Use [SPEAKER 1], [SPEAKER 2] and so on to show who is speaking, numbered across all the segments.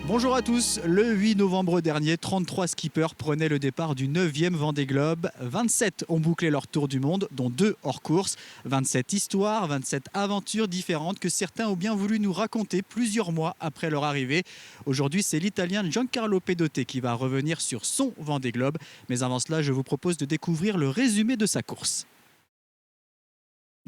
[SPEAKER 1] Bonjour à tous, le 8 novembre dernier, 33 skippers prenaient le départ du 9e Vendée Globe. 27 ont bouclé leur tour du monde, dont 2 hors course. 27 histoires, 27 aventures différentes que certains ont bien voulu nous raconter plusieurs mois après leur arrivée. Aujourd'hui, c'est l'Italien Giancarlo Pedote qui va revenir sur son Vendée Globe. Mais avant cela, je vous propose de découvrir le résumé de sa course.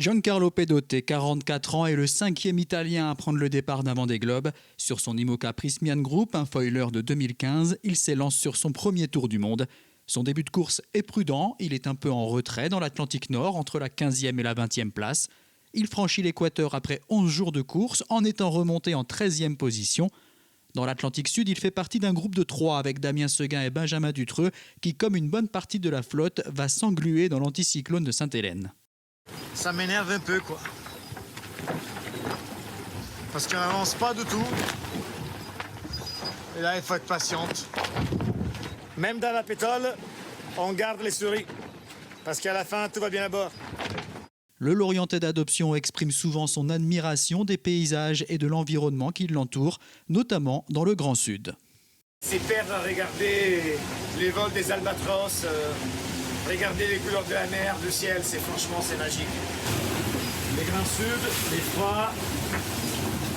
[SPEAKER 1] Giancarlo Pedote, 44 ans, est le 5e Italien à prendre le départ d'un Vendée Globe. Sur son IMOCA Prysmian Group, un foiler de 2015, il s'élance sur son premier tour du monde. Son début de course est prudent, il est un peu en retrait dans l'Atlantique Nord, entre la 15e et la 20e place. Il franchit l'équateur après 11 jours de course, en étant remonté en 13e position. Dans l'Atlantique Sud, il fait partie d'un groupe de 3 avec Damien Seguin et Benjamin Dutreux, qui, comme une bonne partie de la flotte, va s'engluer dans l'anticyclone de Sainte-Hélène.
[SPEAKER 2] Ça m'énerve un peu, quoi. Parce qu'on n'avance pas du tout. Et là, il faut être patiente. Même dans la pétole, on garde les souris. Parce qu'à la fin, tout va bien à bord.
[SPEAKER 1] Le Lorientais d'adoption exprime souvent son admiration des paysages et de l'environnement qui l'entoure, notamment dans le Grand Sud.
[SPEAKER 2] C'est perdre à regarder les vols des albatros, regarder les couleurs de la mer, du ciel, franchement, c'est magique. Les Grands Sud, les froids,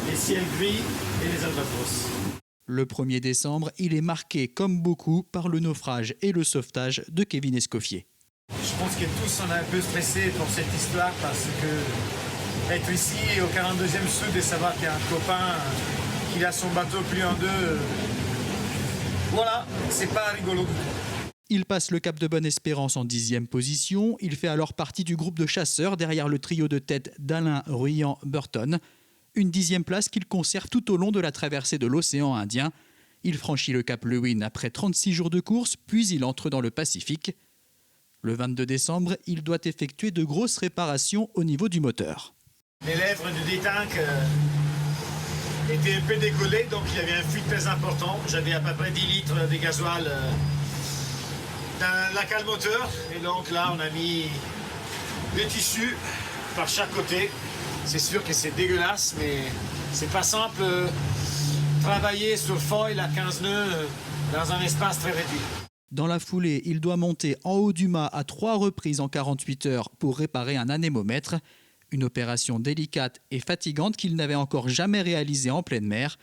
[SPEAKER 2] les ciels gris et les albatros.
[SPEAKER 1] Le 1er décembre, il est marqué, comme beaucoup, par le naufrage et le sauvetage de Kevin Escoffier.
[SPEAKER 2] Je pense que tous on est un peu stressés pour cette histoire parce que être ici au 42e sud et savoir qu'il y a un copain qui a son bateau plié en deux, voilà, c'est pas rigolo.
[SPEAKER 1] Il passe le cap de Bonne-Espérance en 10e position. Il fait alors partie du groupe de chasseurs derrière le trio de tête d'Alain Ruyant-Burton. Une 10e place qu'il conserve tout au long de la traversée de l'océan Indien. Il franchit le cap Lewin après 36 jours de course, puis il entre dans le Pacifique. Le 22 décembre, il doit effectuer de grosses réparations au niveau du moteur.
[SPEAKER 2] Les lèvres du détank étaient un peu décollées, donc il y avait un fuite très important. J'avais à peu près 10 litres de gasoil dans la cale moteur. Et donc là, on a mis des tissus par chaque côté. C'est sûr que c'est dégueulasse, mais c'est pas simple travailler sur foil à 15 nœuds dans un espace très réduit.
[SPEAKER 1] Dans la foulée, il doit monter en haut du mât à 3 reprises en 48 heures pour réparer un anémomètre. Une opération délicate et fatigante qu'il n'avait encore jamais réalisée en pleine mer.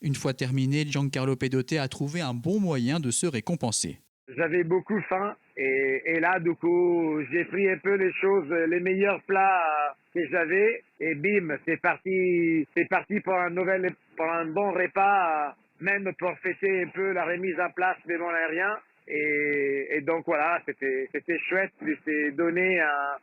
[SPEAKER 1] Une fois terminé, Giancarlo Pedote a trouvé un bon moyen de se récompenser.
[SPEAKER 3] J'avais beaucoup faim et là, du coup, j'ai pris un peu les choses, les meilleurs plats que j'avais et bim, c'est parti pour un bon repas, même pour fêter un peu la remise en place de mon aérien. Et donc voilà, c'était chouette de se donner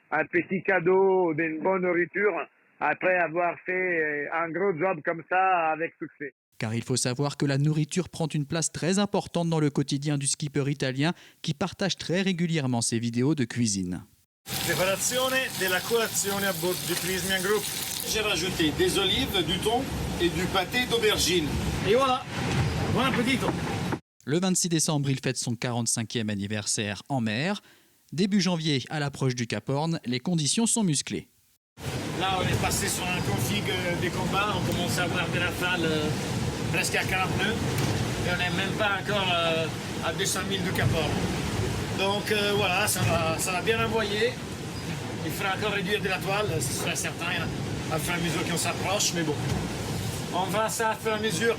[SPEAKER 3] un petit cadeau d'une bonne nourriture après avoir fait un gros job comme ça avec succès.
[SPEAKER 1] Car il faut savoir que la nourriture prend une place très importante dans le quotidien du skipper italien qui partage très régulièrement ses vidéos de cuisine.
[SPEAKER 2] Préparazione della colazione à bord du Prysmian Group. J'ai rajouté des olives, du thon et du pâté d'aubergine. Et voilà, bon appétit.
[SPEAKER 1] Le 26 décembre, il fête son 45e anniversaire en mer. Début janvier, à l'approche du Cap Horn, les conditions sont musclées.
[SPEAKER 2] Là, on est passé sur un config des combats. On commence à avoir des rafales presque à 40 nœuds. Et on n'est même pas encore à 200 000 du Cap Horn. Donc voilà, ça va bien envoyer. Il faudra encore réduire de la toile, ce sera certain, à fur et à mesure qu'on s'approche. Mais bon, on va ça à fur et à mesure.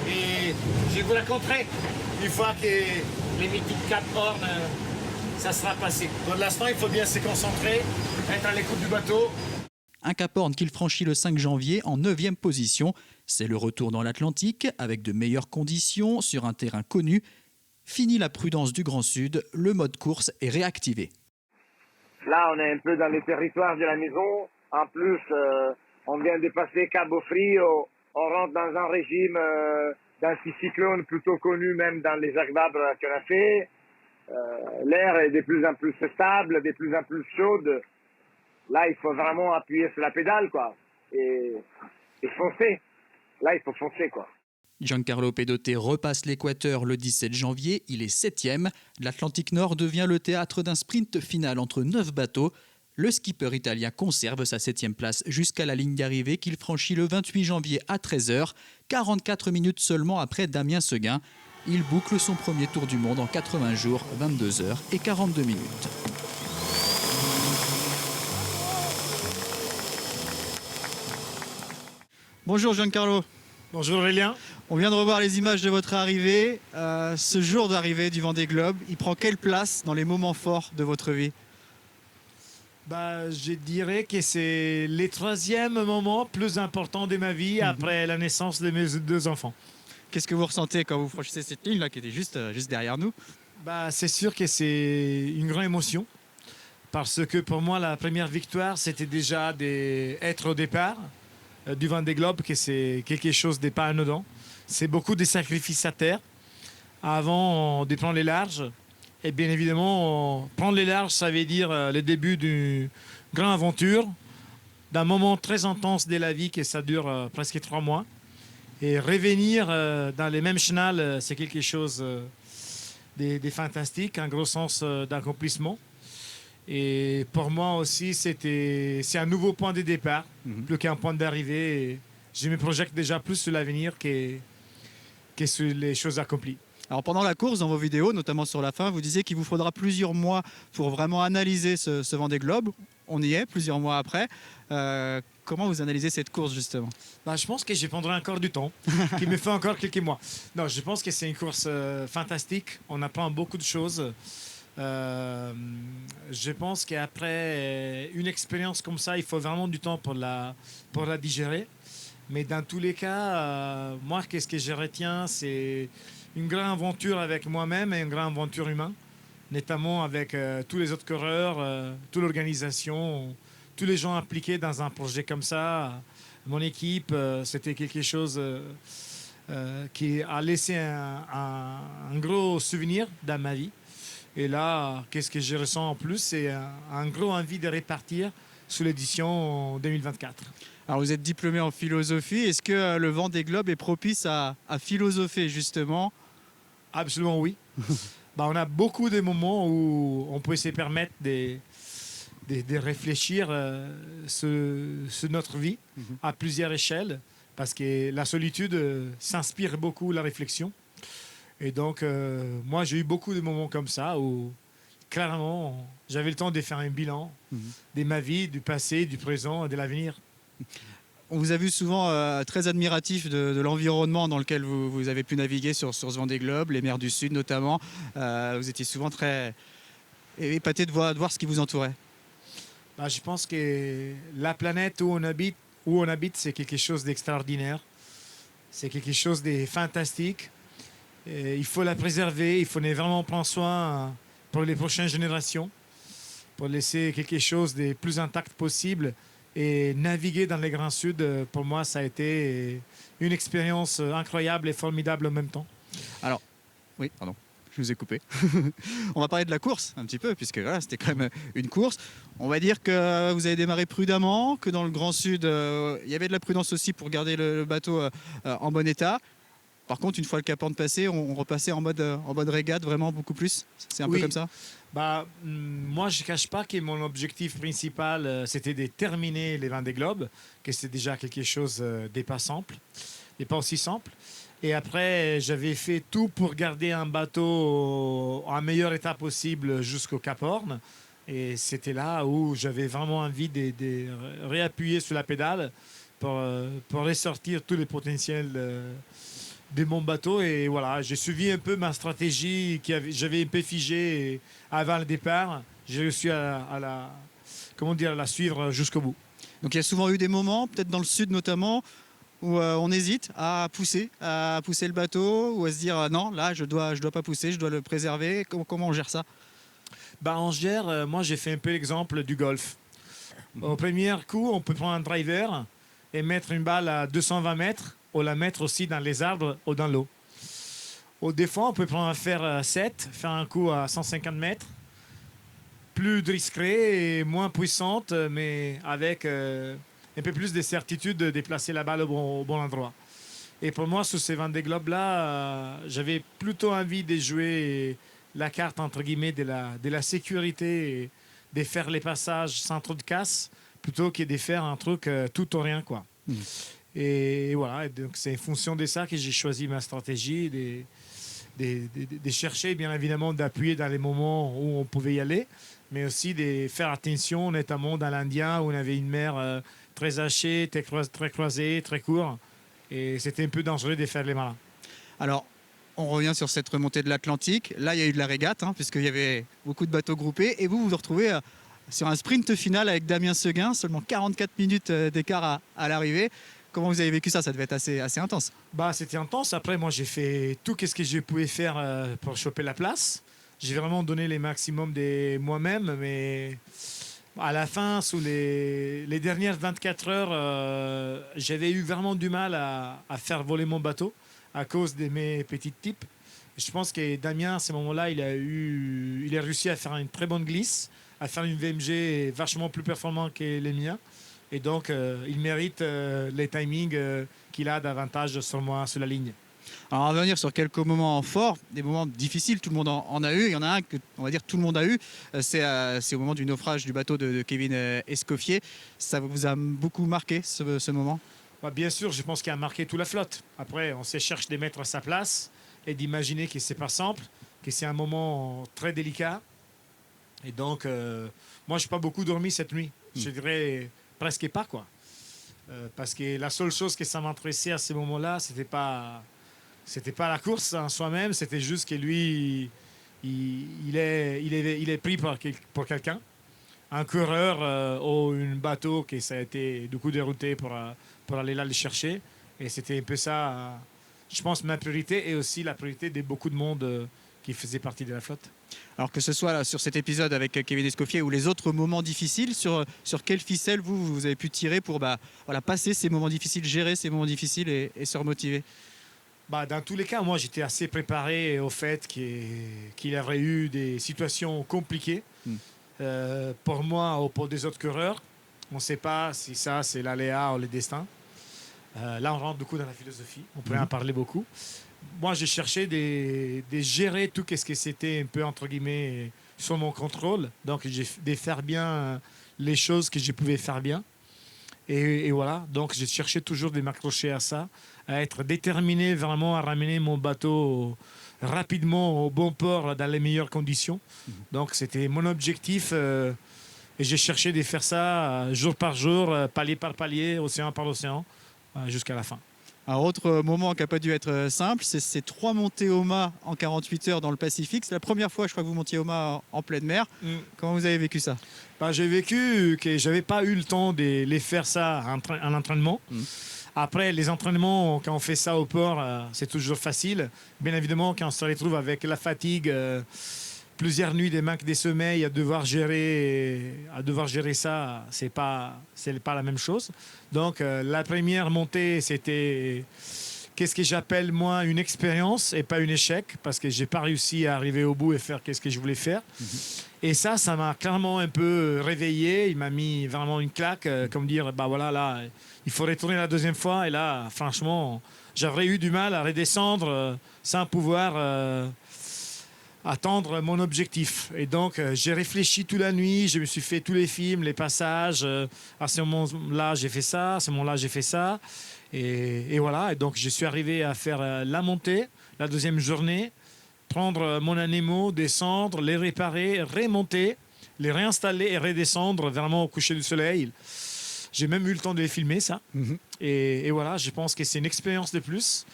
[SPEAKER 2] Et je vous raconterai une fois que les mythiques Cap Horn, ça sera passé. Pour l'instant, il faut bien se concentrer, être à l'écoute du bateau.
[SPEAKER 1] Un Cap Horn qu'il franchit le 5 janvier en 9e position. C'est le retour dans l'Atlantique avec de meilleures conditions sur un terrain connu. Fini la prudence du Grand Sud, le mode course est réactivé.
[SPEAKER 3] Là, on est un peu dans les territoires de la maison. En plus, on vient de passer Cabo Frio. On rentre dans un régime d'anticyclone plutôt connu même dans les agdabres qu'on a fait. L'air est de plus en plus stable, de plus en plus chaude. Là, il faut vraiment appuyer sur la pédale, quoi. Et foncer. Là, il faut foncer, quoi.
[SPEAKER 1] Giancarlo Pedote repasse l'équateur le 17 janvier, il est 7e. L'Atlantique Nord devient le théâtre d'un sprint final entre 9 bateaux. Le skipper italien conserve sa 7e place jusqu'à la ligne d'arrivée qu'il franchit le 28 janvier à 13 h, 44 minutes seulement après Damien Seguin. Il boucle son premier tour du monde en 80 jours, 22 h et 42 minutes. Bonjour Giancarlo.
[SPEAKER 4] Bonjour Aurélien.
[SPEAKER 1] On vient de revoir les images de votre arrivée. Ce jour d'arrivée du Vendée Globe, il prend quelle place dans les moments forts de votre vie ?
[SPEAKER 4] Je dirais que c'est le 3e moment plus important de ma vie après la naissance de mes 2 enfants.
[SPEAKER 1] Qu'est-ce que vous ressentez quand vous franchissez cette ligne là qui était juste derrière nous ?
[SPEAKER 4] C'est sûr que c'est une grande émotion parce que pour moi la première victoire c'était déjà d'être au départ du Vendée Globe, que c'est quelque chose de pas anodin. C'est beaucoup de sacrifices à terre avant de prendre les larges. Et bien évidemment, prendre les larges, ça veut dire le début d'une grande aventure, d'un moment très intense de la vie, que ça dure presque 3 mois. Et revenir dans les mêmes chenals, c'est quelque chose de fantastique, un gros sens d'accomplissement. Et pour moi aussi, c'est un nouveau point de départ, plus qu'un point d'arrivée. Et je me projette déjà plus sur l'avenir que sur les choses accomplies.
[SPEAKER 1] Alors pendant la course, dans vos vidéos, notamment sur la fin, vous disiez qu'il vous faudra plusieurs mois pour vraiment analyser ce Vendée Globe. On y est, plusieurs mois après. Comment vous analysez cette course justement ?
[SPEAKER 4] Je pense que je prendrai encore du temps, qu'il me fait encore quelques mois. Non, je pense que c'est une course fantastique. On apprend beaucoup de choses. Je pense qu'après une expérience comme ça, il faut vraiment du temps pour la digérer. Mais dans tous les cas, moi, qu'est-ce que je retiens, c'est une grande aventure avec moi-même et une grande aventure humaine, notamment avec tous les autres coureurs, toute l'organisation, tous les gens impliqués dans un projet comme ça. Mon équipe, c'était quelque chose qui a laissé un gros souvenir dans ma vie. Et là, qu'est-ce que je ressens en plus, c'est un gros envie de repartir sur l'édition 2024.
[SPEAKER 1] Alors vous êtes diplômé en philosophie. Est-ce que le Vendée Globe est propice à philosopher justement ?
[SPEAKER 4] Absolument oui. On a beaucoup de moments où on peut se permettre de réfléchir sur notre vie à plusieurs échelles, parce que la solitude s'inspire beaucoup la réflexion. Et donc, moi, j'ai eu beaucoup de moments comme ça où, clairement, j'avais le temps de faire un bilan de ma vie, du passé, du présent et de l'avenir.
[SPEAKER 1] On vous a vu souvent très admiratif de l'environnement dans lequel vous avez pu naviguer sur ce Vendée Globe, les mers du Sud notamment. Vous étiez souvent très épaté de voir ce qui vous entourait.
[SPEAKER 4] Je pense que la planète où on habite, c'est quelque chose d'extraordinaire. C'est quelque chose de fantastique. Et il faut la préserver, il faut vraiment prendre soin pour les prochaines générations, pour laisser quelque chose de plus intact possible. Et naviguer dans les Grands Sud, pour moi, ça a été une expérience incroyable et formidable en même temps.
[SPEAKER 1] Alors, oui, pardon, je vous ai coupé. On va parler de la course un petit peu, puisque voilà, c'était quand même une course. On va dire que vous avez démarré prudemment, que dans le Grand Sud, il y avait de la prudence aussi pour garder le bateau en bon état. Par contre, une fois le Cap Horn passé, on repassait en mode régate, vraiment beaucoup plus. C'est un peu comme ça.
[SPEAKER 4] Moi, je ne cache pas que mon objectif principal, c'était de terminer les Vendée Globe, que c'est déjà quelque chose de pas simple, et pas aussi simple. Et après, j'avais fait tout pour garder un bateau en meilleur état possible jusqu'au Cap Horn. Et c'était là où j'avais vraiment envie de réappuyer sur la pédale pour ressortir tous les potentiels de mon bateau. Et voilà, j'ai suivi un peu ma stratégie j'avais un peu figée avant le départ. J'ai réussi à la suivre jusqu'au bout.
[SPEAKER 1] Donc il y a souvent eu des moments, peut-être dans le sud notamment, où on hésite à pousser le bateau, ou à se dire non, là je dois pas pousser, je dois le préserver. Comment on gère ça ?
[SPEAKER 4] On gère, moi j'ai fait un peu l'exemple du golf. Au premier coup, on peut prendre un driver et mettre une balle à 220 mètres, ou la mettre aussi dans les arbres ou dans l'eau. Des fois, on peut prendre un fer 7, faire un coup à 150 mètres, plus discret et moins puissante, mais avec un peu plus de certitude de déplacer la balle au bon endroit. Et pour moi, sur ces Vendée Globe-là, j'avais plutôt envie de jouer la carte, entre guillemets, de la sécurité de faire les passages sans trop de casse plutôt que de faire un truc tout ou rien, quoi. Et voilà, et donc c'est en fonction de ça que j'ai choisi ma stratégie, de chercher bien évidemment d'appuyer dans les moments où on pouvait y aller, mais aussi de faire attention, notamment dans l'Indien où on avait une mer très hachée, très croisée, très courte, et c'était un peu dangereux de faire les malins.
[SPEAKER 1] Alors, on revient sur cette remontée de l'Atlantique. Là, il y a eu de la régate, hein, puisqu'il y avait beaucoup de bateaux groupés. Et vous vous retrouvez sur un sprint final avec Damien Seguin, seulement 44 minutes d'écart à l'arrivée. Comment vous avez vécu ça? Ça devait être assez intense.
[SPEAKER 4] Bah, c'était intense. Après, moi, j'ai fait tout ce que je pouvais faire pour choper la place. J'ai vraiment donné les maximums de moi-même, mais à la fin, sous les dernières 24 heures, j'avais eu vraiment du mal à faire voler mon bateau à cause de mes petites types. Je pense que Damien, à ce moment-là, il a réussi à faire une très bonne glisse, à faire une VMG vachement plus performante que les miens. Et donc, il mérite les timings qu'il a davantage sur moi, sur la ligne.
[SPEAKER 1] Alors, on va revenir sur quelques moments forts, des moments difficiles, tout le monde en a eu. Il y en a un que, on va dire, tout le monde a eu. C'est au moment du naufrage du bateau de Kevin Escoffier. Ça vous a beaucoup marqué, ce moment?
[SPEAKER 4] Bah, bien sûr, je pense qu'il a marqué toute la flotte. Après, on se cherche de mettre à sa place et d'imaginer que c'est pas simple, que c'est un moment très délicat. Et donc, moi, je n'ai pas beaucoup dormi cette nuit. Je dirais presque pas, quoi. Parce que la seule chose que ça m'intéressait à ce moment-là, c'était pas la course en soi-même, c'était juste que lui, il est pris pour quelqu'un. Un coureur ou un bateau qui ça a été du coup dérouté pour aller là le chercher. Et c'était un peu ça, je pense, ma priorité et aussi la priorité de beaucoup de monde qui faisait partie de la flotte.
[SPEAKER 1] Alors que ce soit là, sur cet épisode avec Kevin Escoffier ou les autres moments difficiles, sur quelle ficelle vous avez pu tirer pour passer ces moments difficiles, gérer ces moments difficiles et se remotiver?
[SPEAKER 4] Bah, dans tous les cas, moi j'étais assez préparé au fait qu'il y aurait eu des situations compliquées. Pour moi ou pour des autres coureurs, on ne sait pas si ça c'est l'aléa ou le destin. Là, on rentre beaucoup dans la philosophie. On pourrait en parler beaucoup. Moi, j'ai cherché de gérer tout ce que c'était un peu, entre guillemets, sur mon contrôle. Donc, de faire bien les choses que je pouvais faire bien. Et voilà. Donc, j'ai cherché toujours de m'accrocher à ça, à être déterminé vraiment à ramener mon bateau rapidement au bon port dans les meilleures conditions. Donc, c'était mon objectif. Et j'ai cherché de faire ça jour par jour, palier par palier, océan par océan, jusqu'à la fin.
[SPEAKER 1] Un autre moment qui n'a pas dû être simple, c'est ces 3 montées au mât en 48 heures dans le Pacifique. C'est la première fois, je crois, que vous montiez au mât en pleine mer. Comment vous avez vécu ça?
[SPEAKER 4] J'ai vécu que je n'avais pas eu le temps de les faire ça en entraînement. Après, les entraînements, quand on fait ça au port, c'est toujours facile. Bien évidemment, quand on se retrouve avec la fatigue, plusieurs nuits, des manques de sommeil, à devoir gérer ça, c'est pas la même chose. Donc, la première montée, c'était qu'est-ce que j'appelle, moi, une expérience et pas un échec, parce que j'ai pas réussi à arriver au bout et faire qu'est-ce que je voulais faire. Et ça m'a clairement un peu réveillé. Il m'a mis vraiment une claque, comme dire, bah voilà, là, il faut retourner la deuxième fois. Et là, franchement, j'aurais eu du mal à redescendre sans pouvoir atteindre mon objectif. Et donc, j'ai réfléchi toute la nuit, je me suis fait tous les films, les passages. À ce moment-là, j'ai fait ça, à ce moment-là, j'ai fait ça. Et voilà. Et donc, je suis arrivé à faire la montée, la deuxième journée, prendre mon animaux, descendre, les réparer, remonter, les réinstaller et redescendre vraiment au coucher du soleil. J'ai même eu le temps de les filmer, ça. Et voilà, je pense que c'est une expérience de plus.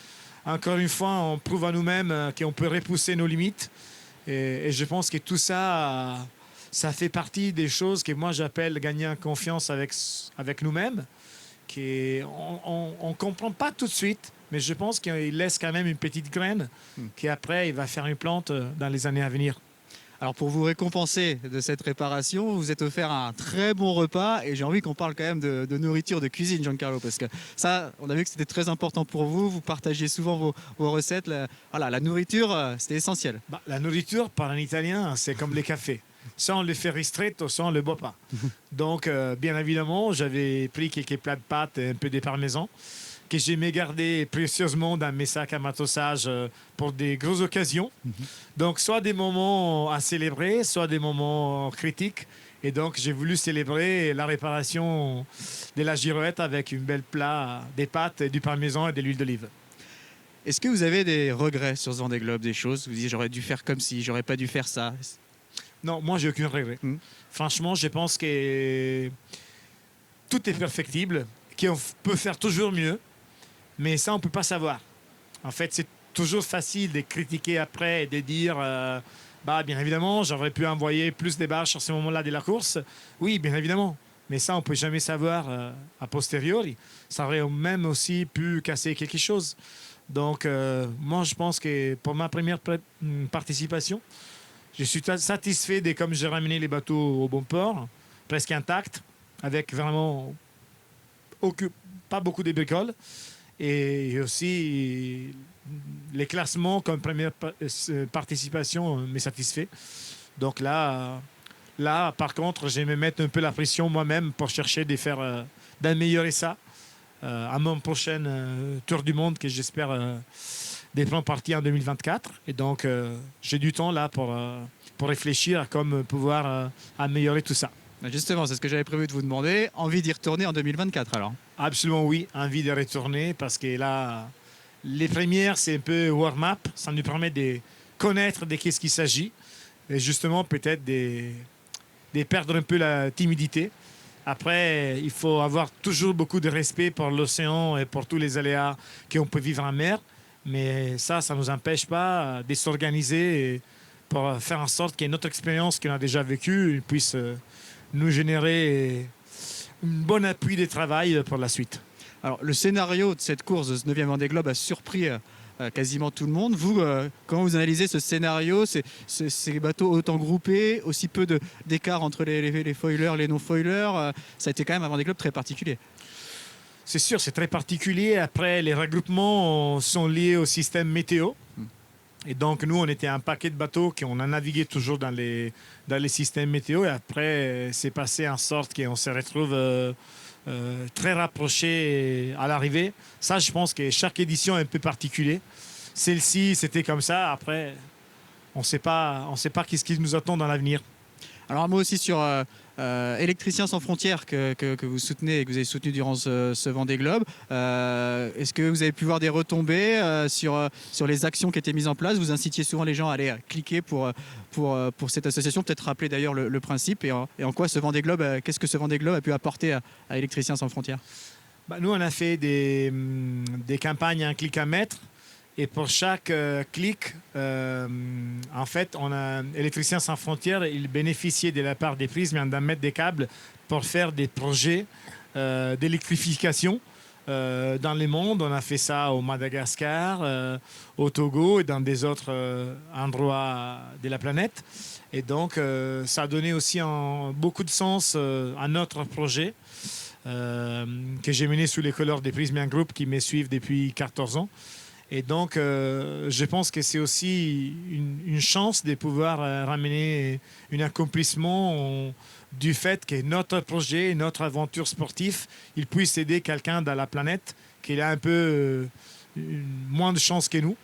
[SPEAKER 4] Encore une fois, on prouve à nous-mêmes qu'on peut repousser nos limites. Et je pense que tout ça, ça fait partie des choses que moi j'appelle gagner en confiance avec nous-mêmes. On ne comprend pas tout de suite, mais je pense qu'il laisse quand même une petite graine qui après il va faire une plante dans les années à venir.
[SPEAKER 1] Alors pour vous récompenser de cette réparation, vous êtes offert un très bon repas et j'ai envie qu'on parle quand même de nourriture, de cuisine, Giancarlo, parce que ça, on a vu que c'était très important pour vous. Vous partagiez souvent vos recettes. La nourriture, c'était essentiel.
[SPEAKER 4] La nourriture, par un italien, c'est comme les cafés. Soit on le fait ristretto, soit on ne le boit pas. Donc, bien évidemment, j'avais pris quelques plats de pâtes et un peu de parmesan que j'aimais garder précieusement dans mes sacs à matossage pour des grosses occasions. Donc, soit des moments à célébrer, soit des moments critiques. Et donc, j'ai voulu célébrer la réparation de la girouette avec une belle plat, des pâtes, du parmesan et de l'huile d'olive.
[SPEAKER 1] Est-ce que vous avez des regrets sur ce Vendée Globe, des choses? Vous dites j'aurais dû faire comme ci, j'aurais pas dû faire ça.
[SPEAKER 4] Non, moi, j'ai aucun regret. Franchement, je pense que tout est perfectible, qu'on peut faire toujours mieux, mais ça, on ne peut pas savoir. En fait, c'est toujours facile de critiquer après et de dire bien évidemment, j'aurais pu envoyer plus de barres sur ce moment-là de la course. Oui, bien évidemment. Mais ça, on ne peut jamais savoir a posteriori. Ça aurait même aussi pu casser quelque chose. Donc, moi, je pense que pour ma première participation, je suis satisfait de comme j'ai ramené les bateaux au bon port, presque intacts, avec vraiment pas beaucoup de bricoles. Et aussi, les classements comme première participation me satisfait. Donc là, par contre, je vais me mettre un peu la pression moi-même pour chercher d'améliorer ça à mon prochain tour du monde que j'espère de prendre partie en 2024. Et donc, j'ai du temps là pour réfléchir à comment pouvoir améliorer tout ça.
[SPEAKER 1] Justement, c'est ce que j'avais prévu de vous demander. Envie d'y retourner en 2024 alors?
[SPEAKER 4] Absolument oui, envie de retourner parce que là, les premières, c'est un peu warm-up. Ça nous permet de connaître de qu'est-ce qu'il s'agit et justement peut-être de perdre un peu la timidité. Après, il faut avoir toujours beaucoup de respect pour l'océan et pour tous les aléas qu'on peut vivre en mer. Mais ça ne nous empêche pas de s'organiser pour faire en sorte que notre expérience qu'on a déjà vécue puisse nous générer un bon appui de travail pour la suite.
[SPEAKER 1] Alors, le scénario de cette course de ce 9e Vendée Globe a surpris quasiment tout le monde. Vous, comment vous analysez ce scénario, ces bateaux autant groupés, aussi peu d'écart entre les foilers, les non-foilers? Ça a été quand même un Vendée Globe très particulier.
[SPEAKER 4] C'est sûr, c'est très particulier. Après, les regroupements sont liés au système météo. Et donc, nous, on était un paquet de bateaux qu'on a navigué toujours dans les systèmes météo. Et après, c'est passé en sorte qu'on se retrouve très rapprochés à l'arrivée. Ça, je pense que chaque édition est un peu particulière. Celle-ci, c'était comme ça. Après, on ne sait pas qu'est-ce qui nous attend dans l'avenir.
[SPEAKER 1] Alors, un mot aussi sur Électriciens sans frontières que vous soutenez et que vous avez soutenu durant ce Vendée Globe. Est-ce que vous avez pu voir des retombées sur les actions qui étaient mises en place? Vous incitiez souvent les gens à aller cliquer pour cette association. Peut-être rappeler d'ailleurs le principe et en quoi ce Vendée Globe, qu'est-ce que ce Vendée Globe a pu apporter à Électriciens sans frontières?
[SPEAKER 4] Nous, on a fait des campagnes à un clic à mettre. Et pour chaque clic, en fait, on a Électriciens sans frontières, ils bénéficiaient de la part des prismes d'un mètre des câbles pour faire des projets d'électrification dans le monde. On a fait ça au Madagascar, au Togo et dans des autres endroits de la planète. Et donc, ça a donné aussi beaucoup de sens à notre projet que j'ai mené sous les couleurs des Prismian Group qui me suivent depuis 14 ans. Et donc, je pense que c'est aussi une chance de pouvoir ramener un accomplissement du fait que notre projet, notre aventure sportive, il puisse aider quelqu'un dans la planète qui a un peu moins de chance que nous,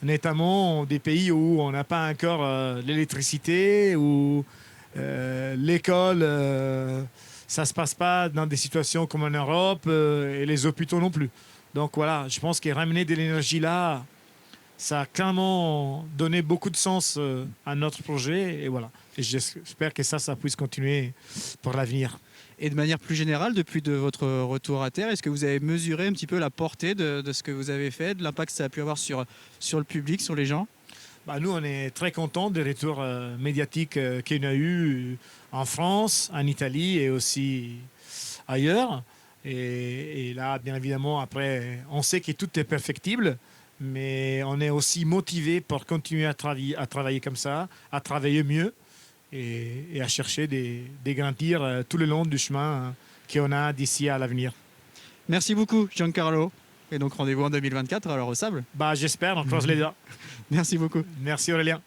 [SPEAKER 4] notamment des pays où on n'a pas encore l'électricité, où l'école, ça ne se passe pas dans des situations comme en Europe et les hôpitaux non plus. Donc voilà, je pense que ramener de l'énergie là, ça a clairement donné beaucoup de sens à notre projet. Et voilà. Et j'espère que ça puisse continuer pour l'avenir.
[SPEAKER 1] Et de manière plus générale, depuis votre retour à terre, est-ce que vous avez mesuré un petit peu la portée de ce que vous avez fait, de l'impact que ça a pu avoir sur le public, sur les gens?
[SPEAKER 4] Nous, on est très contents des retours médiatiques qu'il y a eu en France, en Italie et aussi ailleurs. Et là, bien évidemment, après, on sait que tout est perfectible, mais on est aussi motivé pour continuer à travailler comme ça, à travailler mieux et à chercher de grandir tout le long du chemin qu'on a d'ici à l'avenir.
[SPEAKER 1] Merci beaucoup, Giancarlo. Et donc, rendez-vous en 2024, alors au sable.
[SPEAKER 4] J'espère, on croise les doigts.
[SPEAKER 1] Merci beaucoup.
[SPEAKER 4] Merci Aurélien.